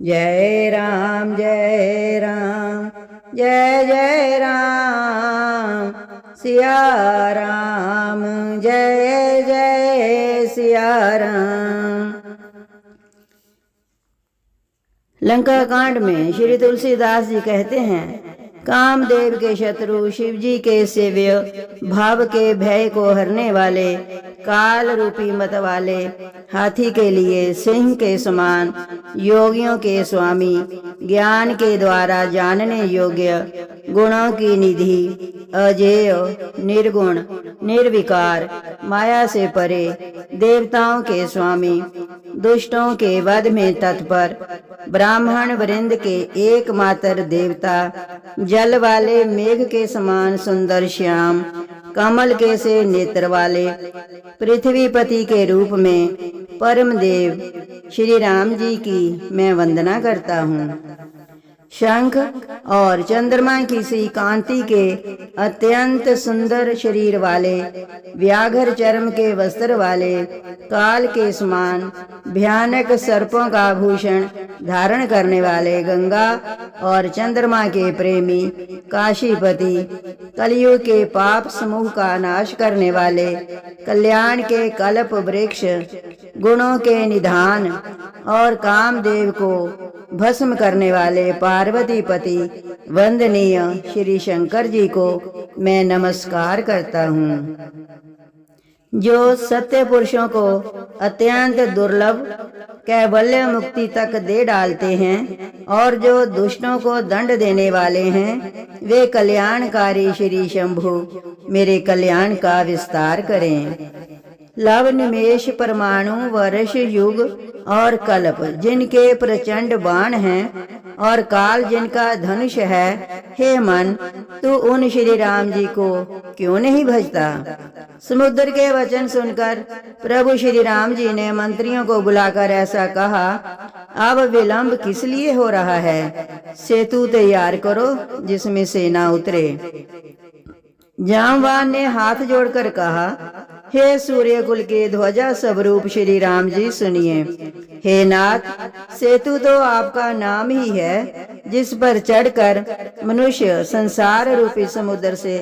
जय राम जय राम जय जय राम सिया राम जय जय सिया राम। लंका कांड में श्री तुलसीदास जी कहते हैं, कामदेव के शत्रु शिव जी के सेव्य, भाव के भय को हरने वाले, काल रूपी मत वाले, हाथी के लिए सिंह के समान, योगियों के स्वामी, ज्ञान के द्वारा जानने योग्य, गुणों की निधि, अजेय, निर्गुण, निर्विकार, माया से परे, देवताओं के स्वामी, दुष्टों के वध में तत्पर, ब्राह्मण वृंद के एकमात्र देवता, जल वाले मेघ के समान सुंदर श्याम, कमल के से नेत्र वाले, पृथ्वीपति के रूप में परम देव श्री राम जी की मैं वंदना करता हूँ। शंख और चंद्रमा की सी कांति के अत्यंत सुंदर शरीर वाले, व्याघ्र चर्म के वस्त्र वाले, काल के समान भयानक सर्पों का भूषण धारण करने वाले, गंगा और चंद्रमा के प्रेमी, काशीपति, कलियुग के पाप समूह का नाश करने वाले, कल्याण के कल्प वृक्ष, गुणों के निधान और कामदेव को भस्म करने वाले पार्वती पति वंदनीय श्री शंकर जी को मैं नमस्कार करता हूँ। जो सत्य पुरुषों को अत्यंत दुर्लभ कैवल्य मुक्ति तक दे डालते हैं और जो दुष्टों को दंड देने वाले हैं, वे कल्याणकारी श्री शंभु मेरे कल्याण का विस्तार करें। लव निमेष परमाणु वर्ष युग और कल्प जिनके प्रचंड बाण हैं और काल जिनका धनुष है, हे मन तू उन श्री राम जी को क्यों नहीं भजता। समुद्र के वचन सुनकर प्रभु श्री राम जी ने मंत्रियों को बुलाकर ऐसा कहा, अब विलंब किस लिए हो रहा है, सेतु तैयार करो जिसमें सेना उतरे। जामवान ने हाथ जोड़कर कहा, हे सूर्य कुल के ध्वजा स्वरूप श्री राम जी सुनिए। हे नाथ, सेतु तो आपका नाम ही है जिस पर चढ़कर मनुष्य संसार रूपी समुद्र से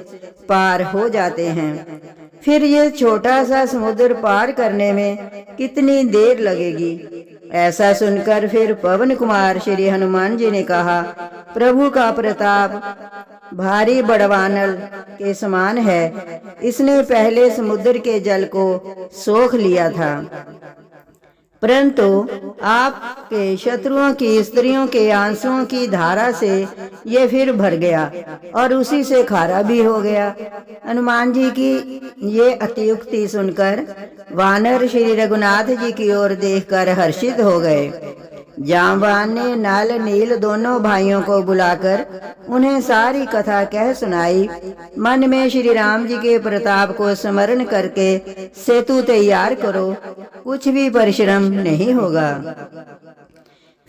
पार हो जाते हैं। फिर ये छोटा सा समुद्र पार करने में कितनी देर लगेगी। ऐसा सुनकर फिर पवन कुमार श्री हनुमान जी ने कहा, प्रभु का प्रताप भारी बड़वानल के समान है, इसने पहले समुद्र के जल को सोख लिया था, परंतु आपके शत्रुओं की स्त्रियों के आंसुओं की धारा से ये फिर भर गया और उसी से खारा भी हो गया। हनुमान जी की ये अतियुक्ति सुनकर वानर श्री रघुनाथ जी की ओर देखकर हर्षित हो गए। जामवान ने नल नील दोनों भाइयों को बुलाकर उन्हें सारी कथा कह सुनाई। मन में श्री राम जी के प्रताप को स्मरण करके सेतु तैयार करो, कुछ भी परिश्रम नहीं होगा।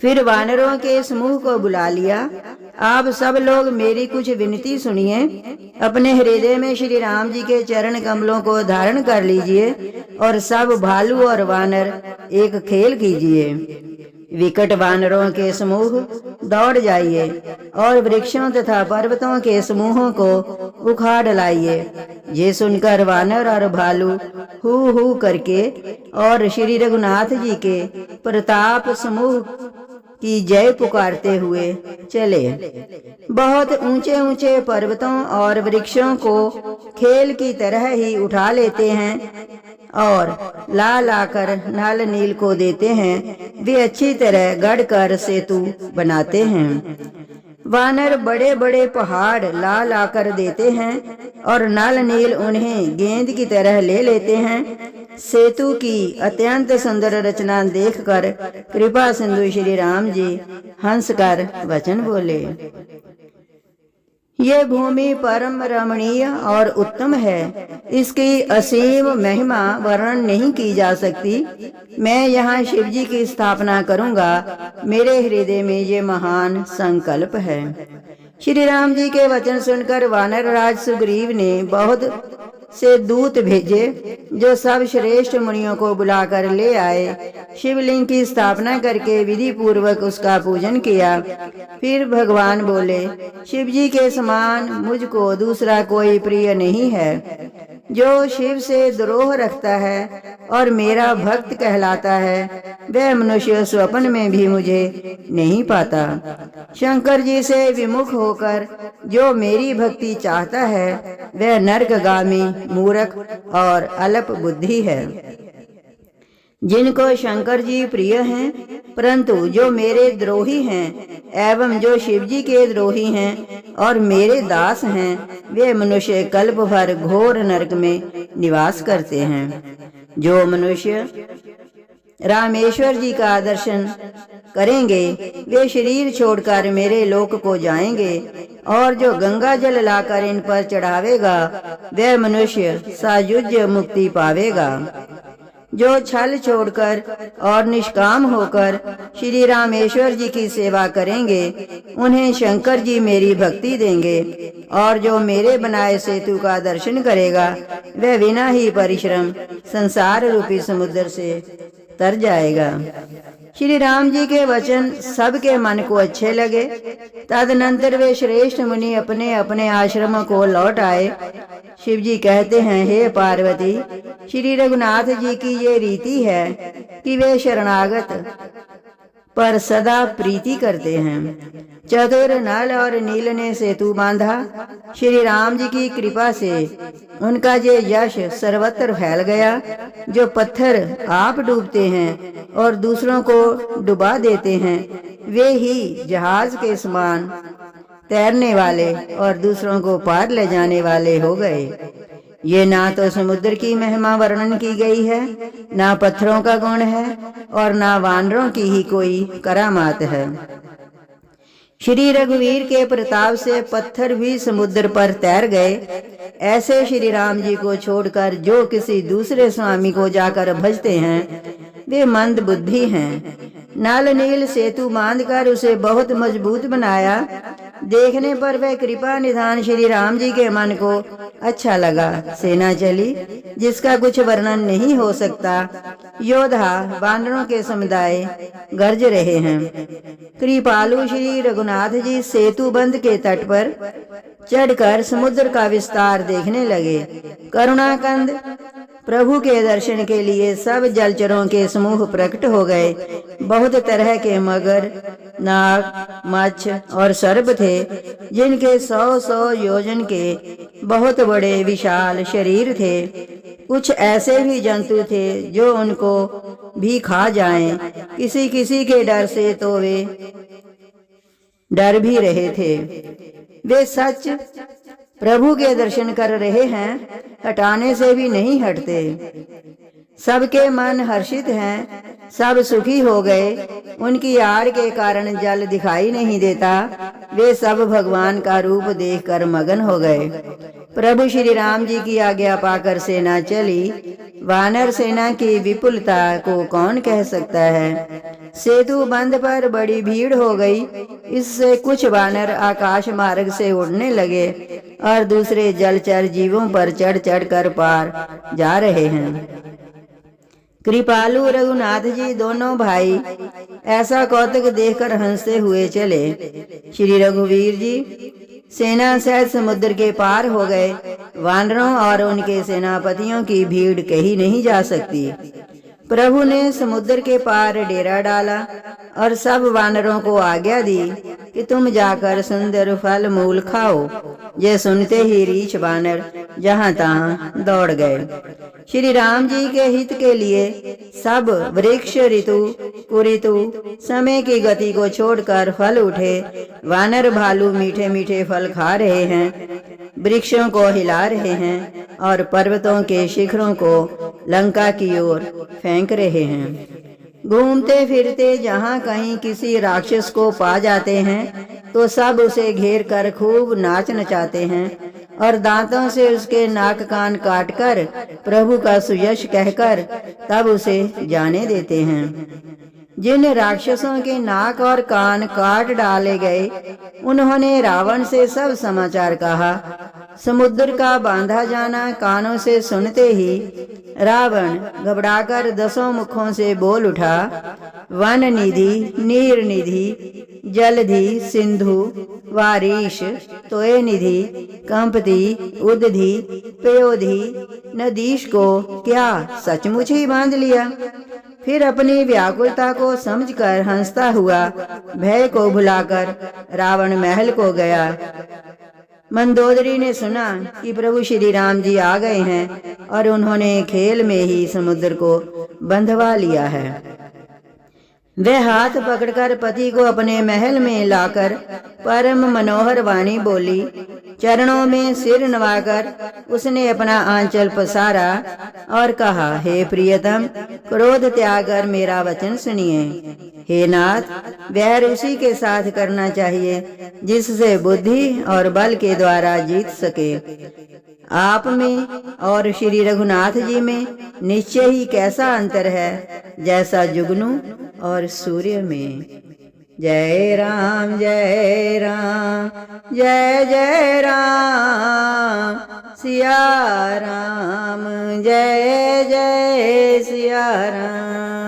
फिर वानरों के समूह को बुला लिया। आप सब लोग मेरी कुछ विनती सुनिए। अपने हृदय में श्री राम जी के चरण कमलों को धारण कर लीजिए और सब भालू और वानर एक खेल कीजिए। विकट वानरों के समूह दौड़ जाइए और वृक्षों तथा पर्वतों के समूहों को उखाड़ लाइए। ये सुनकर वानर और भालू हू करके और श्री रघुनाथ जी के प्रताप समूह की जय पुकारते हुए चले। बहुत ऊंचे ऊंचे पर्वतों और वृक्षों को खेल की तरह ही उठा लेते हैं और ला लाकर नल नील को देते हैं। वे अच्छी तरह गढ़ कर सेतु बनाते हैं। वानर बड़े बड़े पहाड़ ला लाकर देते हैं और नल नील उन्हें गेंद की तरह ले लेते हैं। सेतु की अत्यंत सुंदर रचना देखकर कृपा सिंधु श्री राम जी हंसकर वचन बोले, ये भूमि परम रमणीय और उत्तम है, इसकी असीम महिमा वर्णन नहीं की जा सकती। मैं यहाँ शिव जी की स्थापना करूँगा, मेरे हृदय में ये महान संकल्प है। श्री राम जी के वचन सुनकर वानर राज सुग्रीव ने बहुत से दूत भेजे, जो सब श्रेष्ठ मुनियों को बुलाकर ले आए। शिवलिंग की स्थापना करके विधि पूर्वक उसका पूजन किया। फिर भगवान बोले, शिव जी के समान मुझको दूसरा कोई प्रिय नहीं है। जो शिव से द्रोह रखता है और मेरा भक्त कहलाता है, वह मनुष्य स्वप्न में भी मुझे नहीं पाता। शंकर जी से विमुख होकर जो मेरी भक्ति चाहता है, वह नरकगामी, मूर्ख और अल्प बुद्धि है। जिनको शंकर जी प्रिय हैं, परंतु जो मेरे द्रोही हैं एवं जो शिव जी के द्रोही हैं और मेरे दास हैं, वे मनुष्य कल्प भर घोर नरक में निवास करते हैं। जो मनुष्य रामेश्वर जी का दर्शन करेंगे, वे शरीर छोड़कर मेरे लोक को जाएंगे, और जो गंगा जल लाकर इन पर चढ़ावेगा, वह मनुष्य सायुज्य मुक्ति पावेगा। जो छल छोड़कर और निष्काम होकर श्री रामेश्वर जी की सेवा करेंगे, उन्हें शंकर जी मेरी भक्ति देंगे, और जो मेरे बनाए सेतु का दर्शन करेगा, वह बिना ही परिश्रम संसार रूपी समुद्र से तर जाएगा। श्री राम जी के वचन सबके मन को अच्छे लगे। तदनंतर वे श्रेष्ठ मुनि अपने अपने आश्रमों को लौट आए। शिव जी कहते हैं, हे पार्वती, श्री रघुनाथ जी की ये रीति है कि वे शरणागत पर सदा प्रीति करते हैं। चतुर नल और नील ने सेतु बांधा। श्री राम जी की कृपा से उनका ये यश सर्वत्र फैल गया। जो पत्थर आप डूबते हैं और दूसरों को डुबा देते हैं, वे ही जहाज के समान तैरने वाले और दूसरों को पार ले जाने वाले हो गए। ये ना तो समुद्र की महिमा वर्णन की गई है, ना पत्थरों का गुण है, और ना वानरों की ही कोई करामात है। श्री रघुवीर के प्रताप से पत्थर भी समुद्र पर तैर गए। ऐसे श्री राम जी को छोड़कर जो किसी दूसरे स्वामी को जाकर भजते हैं, वे मंद बुद्धि हैं। नल नील सेतु बांधकर उसे बहुत मजबूत बनाया। देखने पर वह कृपा निधान श्री राम जी के मन को अच्छा लगा। सेना चली जिसका कुछ वर्णन नहीं हो सकता। योद्धा वानरों के समुदाय गरज रहे हैं। कृपालु श्री रघुनाथ जी सेतु बंध के तट पर चढ़कर समुद्र का विस्तार देखने लगे। करुणाकंद प्रभु के दर्शन के लिए सब जलचरों के समूह प्रकट हो गए। बहुत तरह के मगर, नाग, मच्छ और सर्प थे, जिनके 100-100 योजन के बहुत बड़े विशाल शरीर थे। कुछ ऐसे भी जंतु थे जो उनको भी खा जाएं। किसी किसी के डर से तो वे डर भी रहे थे। वे सच प्रभु के दर्शन कर रहे हैं, हटाने से भी नहीं हटते। सबके मन हर्षित हैं, सब सुखी हो गए। उनकी आड़ के कारण जल दिखाई नहीं देता। वे सब भगवान का रूप देखकर मगन हो गए। प्रभु श्री राम जी की आज्ञा पाकर सेना चली। वानर सेना की विपुलता को कौन कह सकता है। सेतु बंध पर बड़ी भीड़ हो गई। इससे कुछ वानर आकाश मार्ग से उड़ने लगे और दूसरे जलचर जीवों पर चढ़ चढ़ कर पार जा रहे हैं। कृपालु रघुनाथ जी दोनों भाई ऐसा कौतुक देखकर हंसते हुए चले। श्री रघुवीर जी सेना सहित समुद्र के पार हो गए। वानरों और उनके सेनापतियों की भीड़ कही नहीं जा सकती। प्रभु ने समुद्र के पार डेरा डाला और सब वानरों को आज्ञा दी कि तुम जाकर सुंदर फल मूल खाओ। ये सुनते ही रीछ वानर जहां तहां दौड़ गए। श्री राम जी के हित के लिए सब वृक्ष ऋतु कुऋतु समय की गति को छोड़कर फल उठे। वानर भालू मीठे मीठे फल खा रहे हैं, वृक्षों को हिला रहे हैं और पर्वतों के शिखरों को लंका की ओर फेंक रहे हैं। घूमते फिरते जहाँ कहीं किसी राक्षस को पा जाते हैं तो सब उसे घेर कर खूब नाच नचाते हैं और दांतों से उसके नाक कान काटकर प्रभु का सुयश कहकर तब उसे जाने देते हैं। जिन राक्षसों के नाक और कान काट डाले गए, उन्होंने रावण से सब समाचार कहा। समुद्र का बांधा जाना कानों से सुनते ही रावण घबराकर 10 मुखों से बोल उठा, वन निधि, नीर निधि, जलधि, सिंधु, वारीश, तोय निधि, कंपति, उदधि, पयोधि, नदीश को क्या सचमुच ही बांध लिया। फिर अपनी व्याकुलता को समझकर हंसता हुआ भय को भुलाकर रावण महल को गया। मंदोदरी ने सुना कि प्रभु श्री राम जी आ गए हैं और उन्होंने खेल में ही समुद्र को बंधवा लिया है। वह हाथ पकड़कर पति को अपने महल में लाकर परम मनोहर वाणी बोली। चरणों में सिर नवाकर उसने अपना आंचल पसारा और कहा, हे प्रियतम, क्रोध त्याग कर मेरा वचन सुनिए। हे नाथ, वैर उसी के साथ करना चाहिए जिससे बुद्धि और बल के द्वारा जीत सके। आप में और श्री रघुनाथ जी में निश्चय ही कैसा अंतर है, जैसा जुगनू और सूर्य में। जय राम जय राम, जय जय राम, सिया राम, जय जय सिया राम।